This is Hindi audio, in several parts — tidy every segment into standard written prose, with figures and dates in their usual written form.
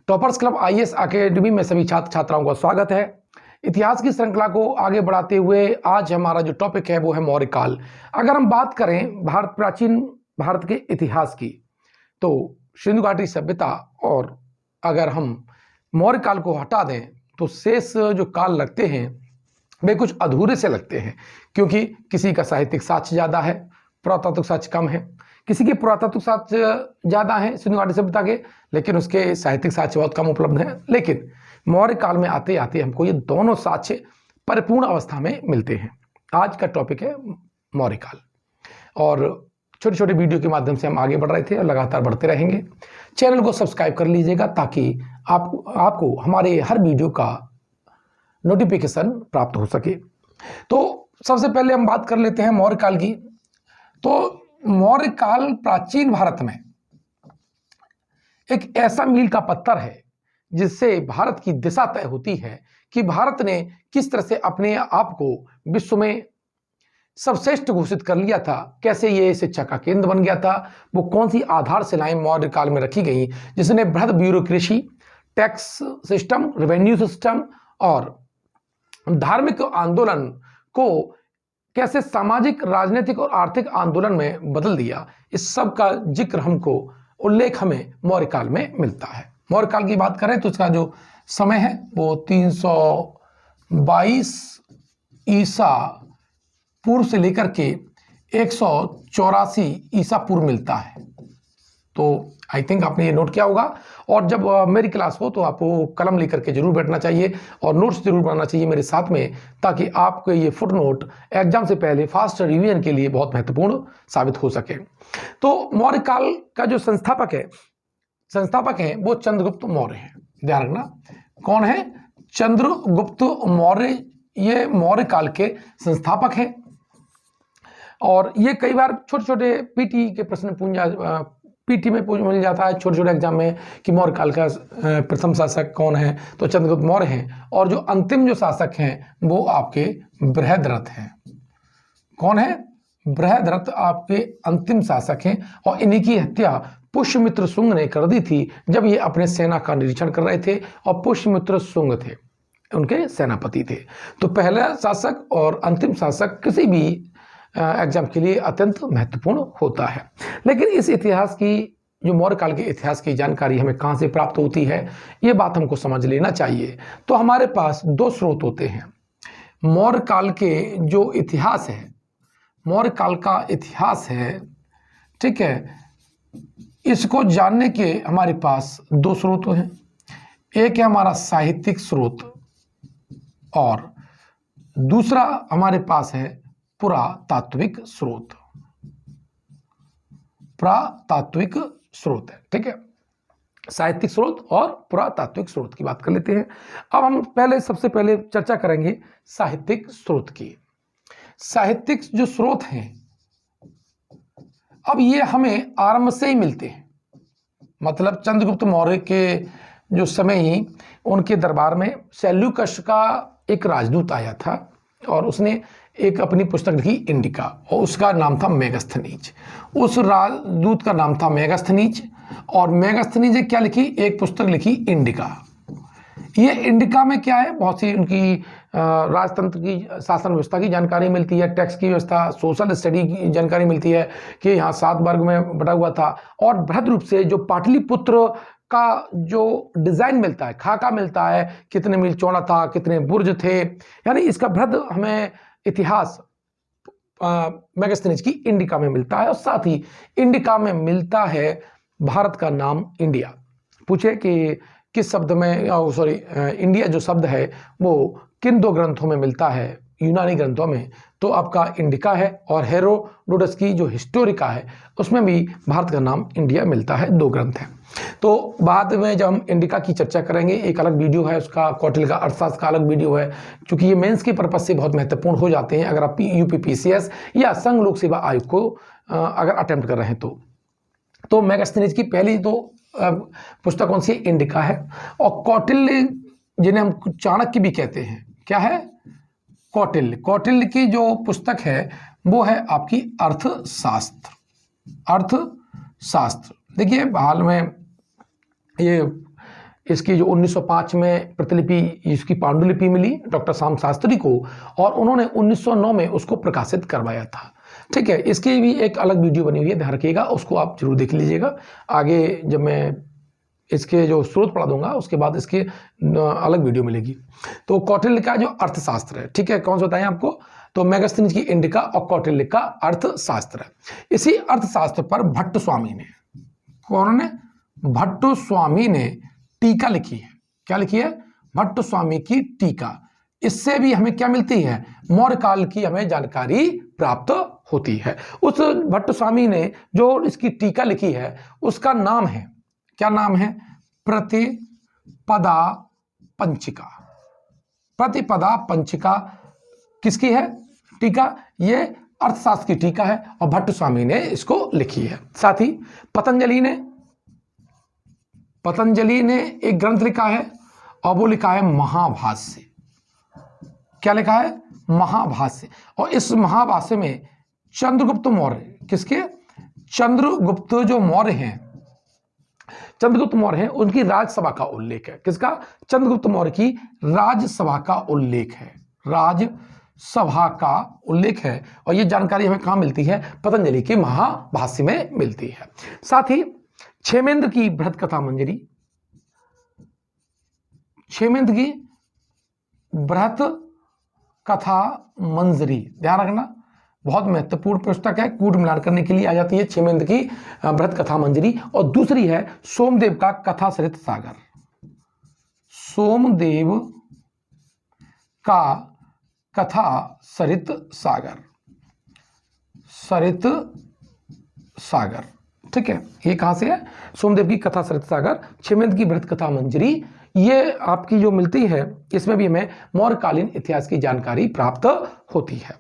टॉपर्स क्लब आईएएस अकेडमी में सभी छात्र छात्राओं का स्वागत है। इतिहास की श्रृंखला को आगे बढ़ाते हुए आज हमारा जो टॉपिक है वो है मौर्य काल। अगर हम बात करें प्राचीन भारत के इतिहास की, तो सिंधु घाटी सभ्यता और अगर हम मौर्य काल को हटा दें तो शेष जो काल लगते हैं वे कुछ अधूरे से लगते हैं, क्योंकि किसी का साहित्यिक साक्ष्य ज़्यादा है, पुरातात्विक साक्ष्य कम है। किसी के पुरातात्विक साक्ष्य ज़्यादा है सिंधु घाटी सभ्यता के, लेकिन उसके साहित्यिक साक्ष्य बहुत कम उपलब्ध हैं। लेकिन मौर्य काल में आते आते हमको ये दोनों साक्ष्य परिपूर्ण अवस्था में मिलते हैं। आज का टॉपिक है मौर्य काल और छोटे छोटे वीडियो के माध्यम से हम आगे बढ़ रहे थे और लगातार बढ़ते रहेंगे। चैनल को सब्सक्राइब कर लीजिएगा ताकि आपको हमारे हर वीडियो का नोटिफिकेशन प्राप्त हो सके। तो सबसे पहले हम बात कर लेते हैं मौर्य काल की। तो मौर्य काल प्राचीन भारत में एक ऐसा मील का पत्थर है जिससे भारत की दिशा तय होती है कि भारत ने किस तरह से अपने आप को विश्व में सर्वश्रेष्ठ घोषित कर लिया था, कैसे ये शिक्षा का केंद्र बन गया था, वो कौन सी आधारशिलाएं मौर्य काल में रखी गई जिसने बृहद bureaucracy, tax system, revenue system और धार्मिक आंदोलन को कैसे सामाजिक, राजनीतिक और आर्थिक आंदोलन में बदल दिया। इस सब का जिक्र हमको, उल्लेख हमें मौर्य काल में मिलता है। मौर्य काल की बात करें तो इसका जो समय है वो 322 ईसा पूर्व से लेकर के 184 ईसा पूर्व मिलता है। तो आई थिंक आपने ये नोट किया होगा। और जब मेरी क्लास हो तो आपको कलम लेकर के जरूर बैठना चाहिए और नोट्स जरूर बनाना चाहिए मेरे साथ में, ताकि आपको ये फुट नोट एग्जाम से पहले फास्ट रिवीजन के लिए बहुत महत्वपूर्ण साबित हो सके। तो मौर्य काल का जो संस्थापक है वो चंद्रगुप्त मौर्य है। ध्यान रखना, कौन है? चंद्रगुप्त मौर्य, ये मौर्य काल के संस्थापक है। और ये कई बार छोटे छोटे पीटी के प्रश्न पीटी में मिल जाता है, छोटे छोटे एग्जाम में, कि मौर्य काल का प्रथम शासक कौन है, तो चंद्रगुप्त मौर्य हैं। और जो अंतिम जो शासक हैं वो आपके बृहद्रथ हैं। कौन है? बृहद्रथ आपके अंतिम शासक हैं और इन्हीं की हत्या पुष्यमित्र शुंग ने कर दी थी जब ये अपने सेना का निरीक्षण कर रहे थे, और पुष्यमित्र शुंग थे उनके सेनापति थे। तो पहला शासक और अंतिम शासक किसी भी एग्जाम के लिए अत्यंत महत्वपूर्ण होता है। लेकिन इस इतिहास की, जो मौर्य काल के इतिहास की जानकारी हमें कहाँ से प्राप्त होती है, ये बात हमको समझ लेना चाहिए। तो हमारे पास दो स्रोत होते हैं। मौर्य काल के जो इतिहास है, मौर्य काल का इतिहास है, ठीक है, इसको जानने के हमारे पास दो स्रोत हैं। एक है हमारा साहित्यिक स्रोत और दूसरा हमारे पास है पुरातात्विक स्रोत। पुरातात्विक स्रोत है, ठीक है। साहित्यिक स्रोत और पुरातात्विक स्रोत की बात कर लेते हैं। अब हम सबसे पहले चर्चा करेंगे साहित्यिक स्रोत की। साहित्यिक जो स्रोत हैं, अब ये हमें आरंभ से ही मिलते हैं। मतलब चंद्रगुप्त मौर्य के जो समय ही उनके दरबार में शैल्यूकश का एक राजदूत आया था और उसने एक अपनी पुस्तक लिखी इंडिका, और उसका नाम था मेगास्थनीज। उस राजदूत का नाम था मेगास्थनीज, और मेगास्थनीज ने क्या लिखी? एक पुस्तक लिखी इंडिका। ये इंडिका में क्या है? बहुत सी उनकी राजतंत्र की, शासन व्यवस्था की जानकारी मिलती है, टैक्स की व्यवस्था, सोशल स्टडी की जानकारी मिलती है कि यहाँ 7 वर्ग में बटा हुआ था। और बृहद रूप से जो पाटलिपुत्र का जो डिजाइन मिलता है, खाका मिलता है, कितने मील चौड़ा था, कितने बुर्ज थे, यानी इसका बृहद हमें इतिहास मेगास्थनीज की इंडिका में मिलता है। और साथ ही इंडिका में मिलता है भारत का नाम इंडिया। पूछे कि किस शब्द में, इंडिया जो शब्द है वो किन दो ग्रंथों में मिलता है, यूनानी ग्रंथों में, तो आपका इंडिका है, और हेरोडोटस की जो हिस्टोरिका है उसमें भी भारत का नाम इंडिया मिलता है। 2 ग्रंथ हैं। तो बाद में जब हम इंडिका की चर्चा करेंगे, एक अलग वीडियो है उसका, कौटिल्य का अर्थशास्त्र का अलग वीडियो है, क्योंकि ये मेंस के पर्पज से बहुत महत्वपूर्ण हो जाते हैं अगर आप यूपीपीसीएस या संघ लोक सेवा आयोग को अगर अटेम्प्ट कर रहे हैं तो मेगास्थनीज की पहली तो पुस्तक कौन सी? इंडिका है। और कौटिल्य, जिन्हें हम चाणक्य भी कहते हैं, क्या है? कौटिल्य की जो पुस्तक है वो है आपकी अर्थशास्त्र। देखिए हाल में ये इसकी जो 1905 में प्रतिलिपि इसकी पांडुलिपि मिली डॉक्टर श्याम शास्त्री को, और उन्होंने 1909 में उसको प्रकाशित करवाया था। ठीक है, इसकी भी एक अलग वीडियो बनी हुई है, ध्यान रखिएगा, उसको आप जरूर देख लीजिएगा। आगे जब मैं इसके जो स्रोत पढ़ा दूंगा उसके बाद इसके अलग वीडियो मिलेगी। तो कौटिल्य का जो अर्थशास्त्र है, ठीक है, कौन सा बताएं आपको, तो मेगास्थनीज की इंडिका और कौटिल्य का अर्थशास्त्र है। इसी अर्थशास्त्र पर भट्ट स्वामी ने, कौन ने, भट्ट स्वामी ने टीका लिखी है। क्या लिखी है? भट्ट स्वामी की टीका। इससे भी हमें क्या मिलती है? मौर्य काल की हमें जानकारी प्राप्त होती है। उस भट्ट स्वामी ने जो इसकी टीका लिखी है उसका नाम है, क्या नाम है? प्रतिपदा पंचिका। प्रतिपदा पंचिका किसकी है टीका? ये अर्थशास्त्र की टीका है और भट्ट स्वामी ने इसको लिखी है। साथ ही पतंजलि ने एक ग्रंथ लिखा है और वो लिखा है महाभाष्य। क्या लिखा है? महाभाष्य। और इस महाभाष्य में चंद्रगुप्त मौर्य, किसके? चंद्रगुप्त जो मौर्य हैं, चंद्रगुप्त मौर्य हैं, उनकी राजसभा का उल्लेख है। किसका? चंद्रगुप्त मौर्य की राजसभा का उल्लेख है। राजसभा का उल्लेख है और ये जानकारी हमें कहां मिलती है? पतंजलि के महाभाष्य में मिलती है। साथ ही क्षेमेंद्र की बृहत कथा मंजरी, क्षेमेंद्र की बृहत कथा मंजरी, ध्यान रखना, बहुत महत्वपूर्ण पुस्तक है, कूट मिलान करने के लिए आ जाती है क्षेमेंद्र की बृहत कथा मंजरी। और दूसरी है सोमदेव का कथा सरित सागर। सोमदेव का कथा सरित सागर, सरित सागर, ठीक है, ये कहां से है? सोमदेव की कथा सरित सागर, क्षेमेंद्र की बृहत कथा मंजरी, ये आपकी जो मिलती है इसमें भी हमें मौर्यकालीन इतिहास की जानकारी प्राप्त होती है।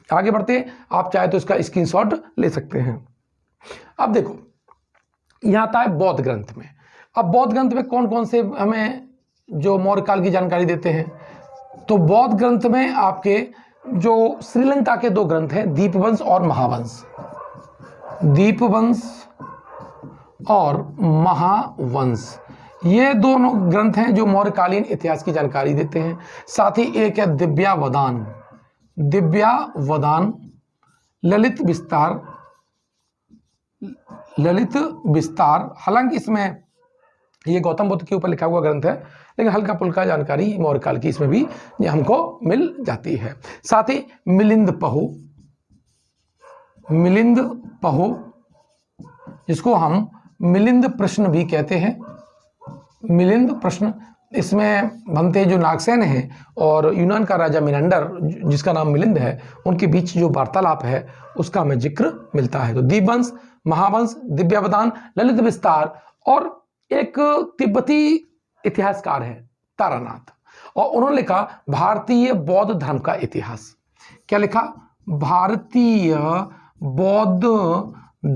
आगे बढ़ते हैं, आप चाहे तो इसका स्क्रीनशॉट ले सकते हैं। अब देखो यहां आता है बौद्ध ग्रंथ में। अब बौद्ध ग्रंथ में कौन कौन से हमें जो मौर्य काल की जानकारी देते हैं? तो बौद्ध ग्रंथ में आपके जो श्रीलंका के दो ग्रंथ हैं, दीपवंश और महावंश, दीपवंश और महावंश, ये दोनों ग्रंथ हैं जो मौर्यकालीन इतिहास की जानकारी देते हैं। साथ ही एक है दिव्यावदान, दिव्यावदान, ललित विस्तार, ललित विस्तार, हालांकि इसमें ये गौतम बुद्ध के ऊपर लिखा हुआ ग्रंथ है लेकिन हल्का पुल्का जानकारी मौर्य काल की इसमें भी हमको मिल जाती है। साथ ही मिलिंद पहु, मिलिंद पहु जिसको हम मिलिंद प्रश्न भी कहते हैं, मिलिंद प्रश्न, इसमें बनते जो नागसेन हैं और यूनान का राजा मिनंडर जिसका नाम मिलिंद है, उनके बीच जो वार्तालाप है उसका हमें जिक्र मिलता है। तो दीपवंश, महावंश, दिव्यावदान, ललित विस्तार, और एक तिब्बती इतिहासकार है तारानाथ, और उन्होंने लिखा भारतीय बौद्ध धर्म का इतिहास। क्या लिखा? भारतीय बौद्ध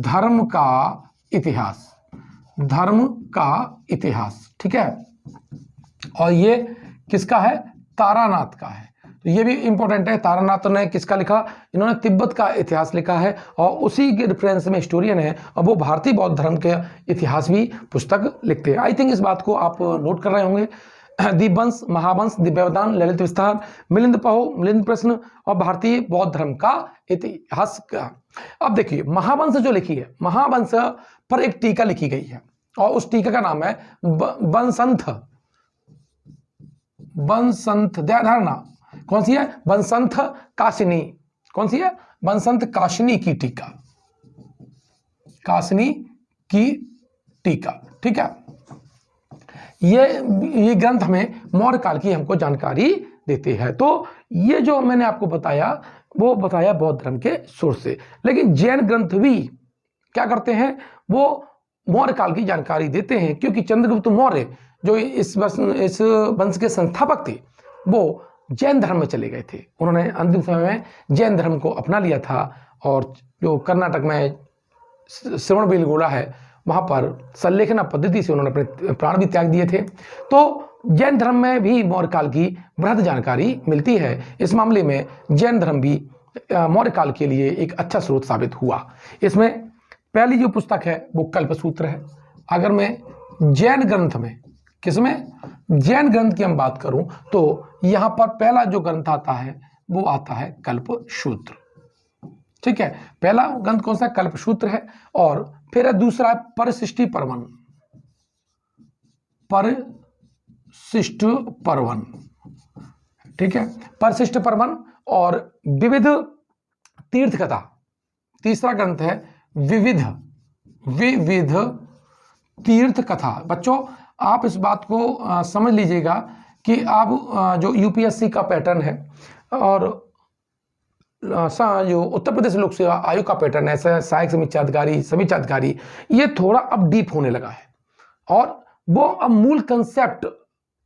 धर्म का इतिहास, धर्म का इतिहास, ठीक है। और ये किसका है? तारानाथ का है। तो ये भी इंपॉर्टेंट है, तारानाथ ने किसका लिखा? इन्होंने तिब्बत का इतिहास लिखा है और उसी के रेफरेंस में हिस्टोरियन है और वो भारतीय बौद्ध धर्म के इतिहास भी पुस्तक लिखते हैं। आई थिंक इस बात को आप नोट कर रहे होंगे। दीपवंश, महावंश, दिव्यावदान, ललित विस्तार, मिलिंद पहो, मिलिंद प्रश्न और भारतीय बौद्ध धर्म का इतिहास का। अब देखिए महावंश जो लिखी है, महावंश पर एक टीका लिखी गई है और उस टीका का नाम है वनसंथ, वनसंथ, ध्यान, कौन सी है? वनसंथ काशिनी, कौन सी है? वनसंथ काशिनी की टीका, काशिनी की टीका, ठीक है। ये ग्रंथ हमें मौर्य काल की हमको जानकारी देते हैं। तो ये जो मैंने आपको बताया वो बताया बौद्ध धर्म के सोर्स से, लेकिन जैन ग्रंथ भी क्या करते हैं? वो मौर्य काल की जानकारी देते हैं, क्योंकि चंद्रगुप्त मौर्य जो इस वंश के संस्थापक थे वो जैन धर्म में चले गए थे। उन्होंने अंतिम समय में जैन धर्म को अपना लिया था और जो कर्नाटक में श्रवणबेलगोला है वहां पर संलेखना पद्धति से उन्होंने अपने प्राण भी त्याग दिए थे। तो जैन धर्म में भी मौर्य काल की बृहद जानकारी मिलती है। इस मामले में जैन धर्म भी मौर्य काल के लिए एक अच्छा स्रोत साबित हुआ। इसमें पहली जो पुस्तक है वो कल्पसूत्र है। अगर मैं जैन ग्रंथ में किसमें? जैन ग्रंथ की हम बात करूं तो यहां पर पहला जो ग्रंथ आता है वो आता है कल्पसूत्र। ठीक है, पहला ग्रंथ कौन सा? कल्पसूत्र है। और फिर है दूसरा परिशिष्टि पर्वन, परिशिष्ट पर्वन। ठीक है, परिशिष्ट पर्वन और विविध तीर्थ कथा। तीसरा ग्रंथ है विविध तीर्थ कथा। बच्चों आप इस बात को समझ लीजिएगा कि आप जो यूपीएससी का पैटर्न है और जो उत्तर प्रदेश लोक सेवा आयोग का पैटर्न है, सहायक समीक्षा अधिकारी, ये थोड़ा अब डीप होने लगा है और वो अब मूल कंसेप्ट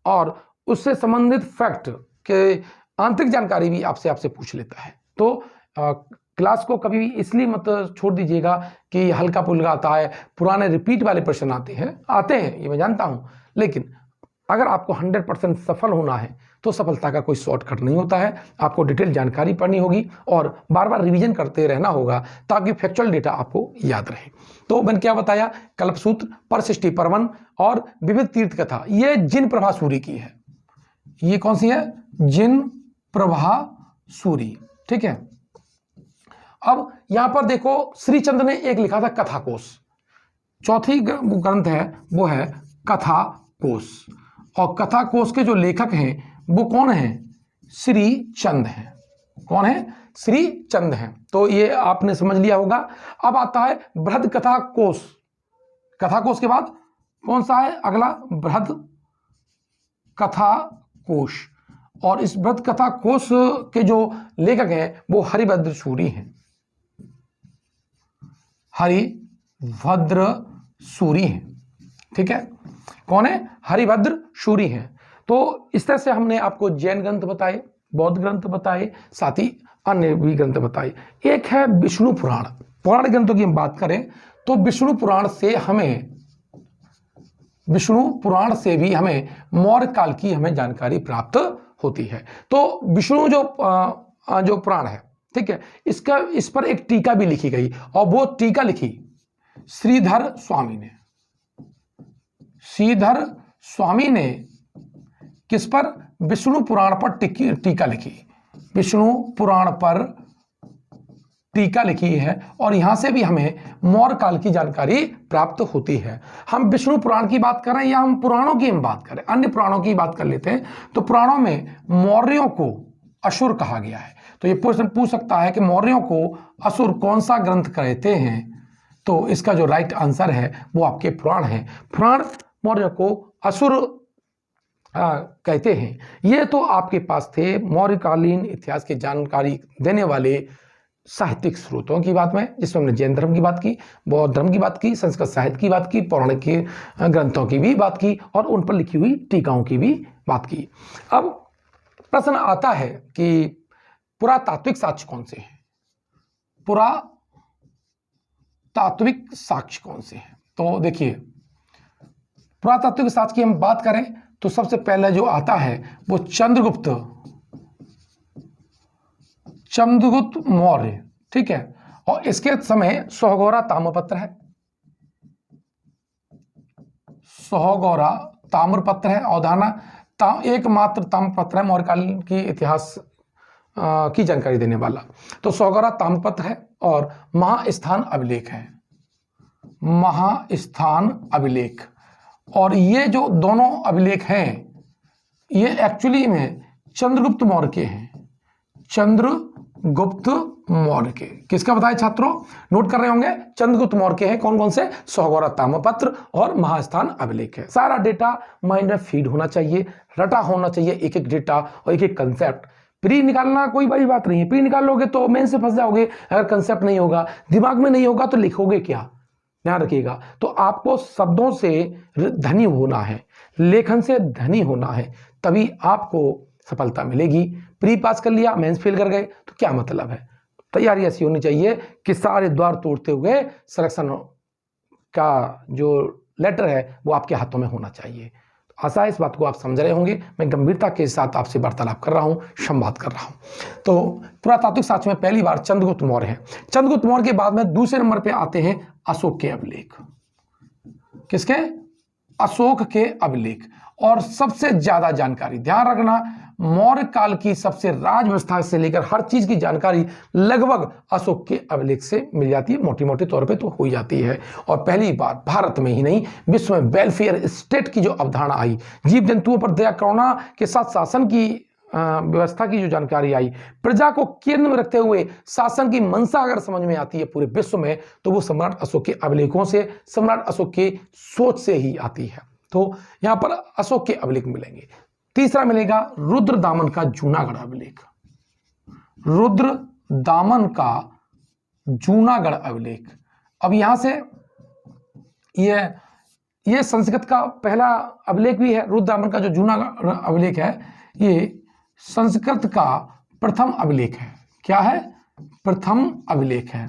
और उससे संबंधित फैक्ट के आंतरिक जानकारी भी आपसे पूछ लेता है। तो क्लास को कभी इसलिए मत छोड़ दीजिएगा कि हल्का पुल्का आता है, पुराने रिपीट वाले प्रश्न आते हैं ये मैं जानता हूं, लेकिन अगर आपको 100% सफल होना है तो सफलता का कोई शॉर्टकट नहीं होता है। आपको डिटेल जानकारी पढ़नी होगी और बार बार रिवीजन करते रहना होगा ताकि फैक्चुअल डेटा आपको याद रहे। तो मैंने क्या बताया? कल्पसूत्र, परिशिष्टि पर्वन और विविध तीर्थ कथा, ये जिन प्रभा सूरी की है। ये कौन सी है? जिन प्रभा सूरी। ठीक है, अब यहां पर देखो श्रीचंद्र ने एक लिखा था कथाकोश। चौथी ग्रंथ है वो है कथाकोश और कथाकोश के जो लेखक हैं वो कौन है? श्री चंद हैं। कौन है? श्री चंद हैं। तो ये आपने समझ लिया होगा। अब आता है बृहद कथा कोश। कथाकोश के बाद कौन सा है अगला? बृहद कथा कोश। और इस बृहद कथा कोश के जो लेखक हैं वो हरिभद्र सूरी हैं। हरिभद्र सूरी हैं। ठीक है, कौन है? हरिभद्र सूरी हैं। तो इस तरह से हमने आपको जैन ग्रंथ बताए, बौद्ध ग्रंथ बताए, साथ ही अन्य भी ग्रंथ बताए। एक है विष्णु पुराण। पुराण ग्रंथों की हम बात करें तो विष्णु पुराण से भी हमें मौर्य काल की हमें जानकारी प्राप्त होती है। तो विष्णु जो पुराण है, ठीक है, इस पर एक टीका भी लिखी गई और वो टीका लिखी श्रीधर स्वामी ने किस पर? विष्णु पुराण पर टीका लिखी। विष्णु पुराण पर टीका लिखी है और यहां से भी हमें मौर्य काल की जानकारी प्राप्त होती है। हम विष्णु पुराण की बात कर रहे हैं या हम पुराणों की हम बात करें, अन्य पुराणों की बात कर लेते हैं। तो पुराणों में मौर्यों को असुर कहा गया है। तो ये प्रश्न पूछ सकता है कि मौर्यों को असुर कौन सा ग्रंथ कहते हैं? तो इसका जो राइट आंसर है वो आपके पुराण है। पुराण मौर्य को असुर कहते हैं। ये तो आपके पास थे मौर्यकालीन इतिहास की जानकारी देने वाले साहित्यिक स्रोतों की बात में, जिसमें हमने जैन धर्म की बात की, बौद्ध धर्म की बात की, संस्कृत साहित्य की बात की, पौराणिक ग्रंथों की भी बात की और उन पर लिखी हुई टीकाओं की भी बात की। अब प्रश्न आता है कि पुरातात्विक साक्ष्य कौन से हैं? पुरातात्विक साक्ष्य कौन से हैं? तो देखिए, पुरातात्विक साक्ष्य की हम बात करें तो सबसे पहले जो आता है वो चंद्रगुप्त मौर्य। ठीक है, और इसके समय सोहगौरा ताम्रपत्र है। सोहगौरा ताम्रपत्र है। अवधारणा एकमात्र ताम्रपत्र है मौर्यकाल की इतिहास की जानकारी देने वाला। तो सोहगौरा ताम्रपत्र है और महास्थान अभिलेख है। महास्थान अभिलेख। और ये जो दोनों अभिलेख हैं ये एक्चुअली में चंद्रगुप्त मौर्य के हैं। चंद्रगुप्त मौर्य के। किसका बताया छात्रों? नोट कर रहे होंगे। चंद्रगुप्त मौर्य के हैं। कौन कौन से? सोहगौरा ताम्रपत्र और महास्थान अभिलेख है। सारा डेटा माइंड में फीड होना चाहिए, रटा होना चाहिए, एक एक डेटा और एक एक कंसेप्ट। प्री निकालना कोई बड़ी बात नहीं है। प्री निकाल लोगे तो मेन से फंस जाओगे। अगर कंसेप्ट नहीं होगा, दिमाग में नहीं होगा तो लिखोगे क्या? ध्यान रखिएगा। तो आपको शब्दों से धनी होना है, लेखन से धनी होना है, तभी आपको सफलता मिलेगी। प्री पास कर लिया, मेंस फेल कर गए तो क्या मतलब है? तैयारी ऐसी होनी चाहिए कि सारे द्वार तोड़ते हुए सिलेक्शन का जो लेटर है वो आपके हाथों में होना चाहिए। आशा है इस बात को आप समझ रहे होंगे। मैं गंभीरता के साथ आपसे वार्तालाप कर रहा हूं, संवाद कर रहा हूं। तो पुरातात्विक साक्ष्य में पहली बार चंद्रगुप्त मौर्य है। चंद्रगुप्त मौर्य के बाद में दूसरे नंबर पे आते हैं अशोक के अभिलेख। किसके? अशोक के अभिलेख। और सबसे ज्यादा जानकारी ध्यान रखना, मौर्य काल की सबसे राज व्यवस्था से लेकर हर चीज की जानकारी लगभग अशोक के अभिलेख से मिल जाती है, मोटी मोटी तौर पे तो हो जाती है। और पहली बार भारत में ही नहीं विश्व में वेलफेयर स्टेट की जो अवधारणा आई, जीव जंतुओं पर दया करुणा के साथ शासन की व्यवस्था की जो जानकारी आई, प्रजा को केंद्र में रखते हुए शासन की मंशा अगर समझ में आती है पूरे विश्व में, तो वो सम्राट अशोक के अभिलेखों से, सम्राट अशोक के सोच से ही आती है। तो यहां पर अशोक के अभिलेख मिलेंगे। तीसरा मिलेगा रुद्रदामन का जूनागढ़ अभिलेख। रुद्रदामन का जूनागढ़ अभिलेख। अब यहां से ये संस्कृत का पहला अभिलेख भी है। रुद्रदामन का जो जूनागढ़ अभिलेख है, ये संस्कृत का प्रथम अभिलेख है। क्या है? प्रथम अभिलेख है।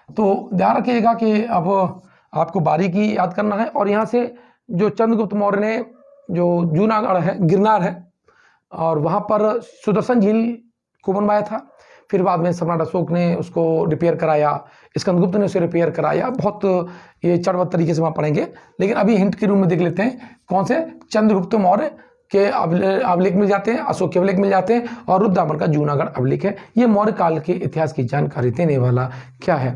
तो ध्यान रखिएगा कि अब आपको बारीकी याद करना है। और यहां से जो चंद्रगुप्त मौर्य ने जो जूनागढ़ है, गिरनार है, और वहां पर सुदर्शन झील को बनवाया था। फिर बाद में सम्राट अशोक ने उसको रिपेयर कराया, स्कंदगुप्त ने उसे रिपेयर कराया। बहुत ये चढ़वत तरीके से वहां पढ़ेंगे, लेकिन अभी हिंट के रूप में देख लेते हैं। कौन से? चंद्रगुप्त मौर्य के अभिलेख मिल जाते हैं, अशोक के अभिलेख मिल जाते हैं, और रुद्रदामन का जूनागढ़ अभिलेख है। ये मौर्य काल के इतिहास की जानकारी देने वाला क्या है?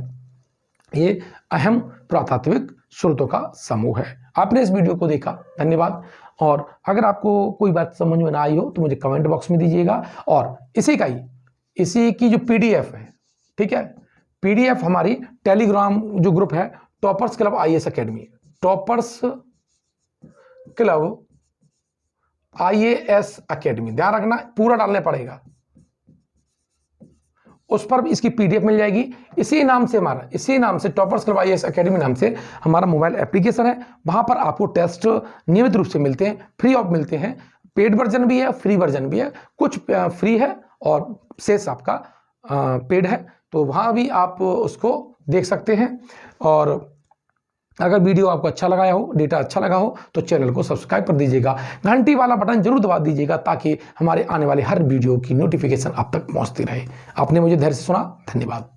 ये अहम पुरातात्विक स्रोतों का समूह है। आपने इस वीडियो को देखा, धन्यवाद। और अगर आपको कोई बात समझ में ना आई हो तो मुझे कमेंट बॉक्स में दीजिएगा। और इसी की जो पीडीएफ है, ठीक है, पीडीएफ हमारी टेलीग्राम जो ग्रुप है, toppers club IAS academy, toppers club IAS academy, ध्यान रखना पूरा डालने पड़ेगा, उस पर इसकी पीडीएफ मिल जाएगी। इसी नाम से टॉपर्स क्लब आईएएस एकेडमी नाम से हमारा मोबाइल एप्लीकेशन है। वहां पर आपको टेस्ट नियमित रूप से मिलते हैं, फ्री ऑफ मिलते हैं। पेड वर्जन भी है, फ्री वर्जन भी है। कुछ फ्री है और शेष आपका पेड है, तो वहां भी आप उसको देख सकते हैं। और अगर वीडियो आपको अच्छा लगा हो, डेटा अच्छा लगा हो, तो चैनल को सब्सक्राइब कर दीजिएगा, घंटी वाला बटन जरूर दबा दीजिएगा, ताकि हमारे आने वाले हर वीडियो की नोटिफिकेशन आप तक पहुंचती रहे। आपने मुझे धैर्य से सुना, धन्यवाद।